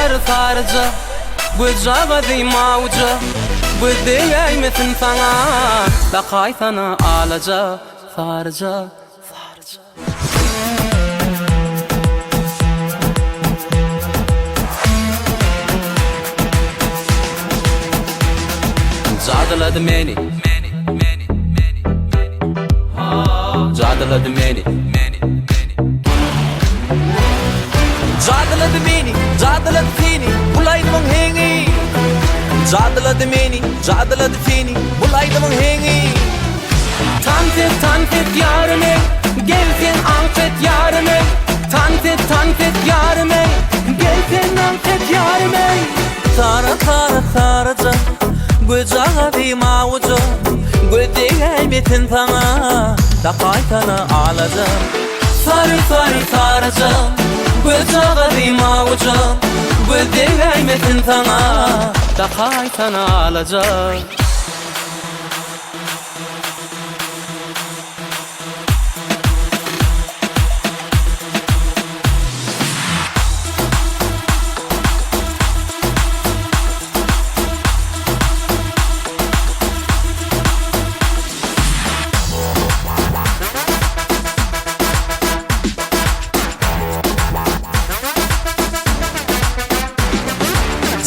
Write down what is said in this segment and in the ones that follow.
sarı sarıca Gücağa diyma uca Güldü eymesin sana Da kaytana alaca Sarıca sarıca Cadaladı beni Cadaladı beni Cadaladı beni, cadaladı seni Bulaydım hengi Cadaladı beni, cadaladı seni Bulaydım hengi Tantet yarime Gelsin anket yarime Tantet yarime Gelsin anket yarime Sarıca Gücağa diyma ucu Güldü metin sana Da kaytana alacağım Sarıca Gücağa diyma ucu Güldü metin sana Da kaytana alacağım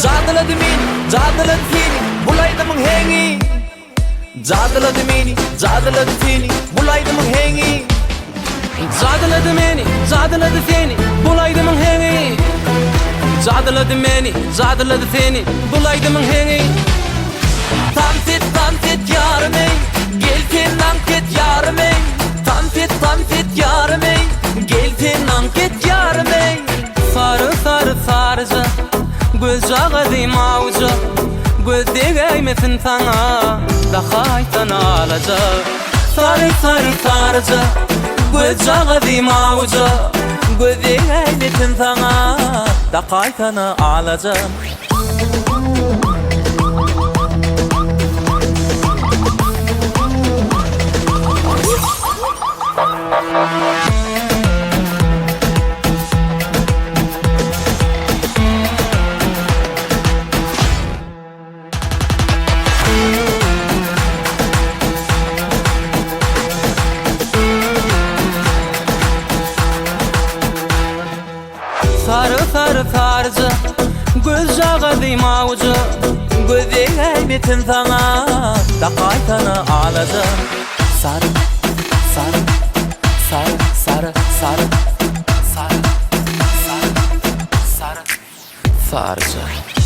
Cadaladı beni, cadaladı seni Bulaydım hengi Cadaladı beni, cadaladı seni Bulaydım hengi Cadaladı beni, cadaladı seni Bulaydım hengi Cadaladı beni, cadaladı seni Bulaydım hengi Tantet yarime Gelsin anket yarime Tantet yarime Gelsin anket yarime Sarıca Gücağa diyma ucu Güldü eymesin sana Da kaytana alacağım Sarıca Gücağa diyma ucu Güldü eymesin sana Da kaytana alacağım Sarıca Gücağa diyma ucu Güldü eymesin sana Da kaytana alacağım Sarıca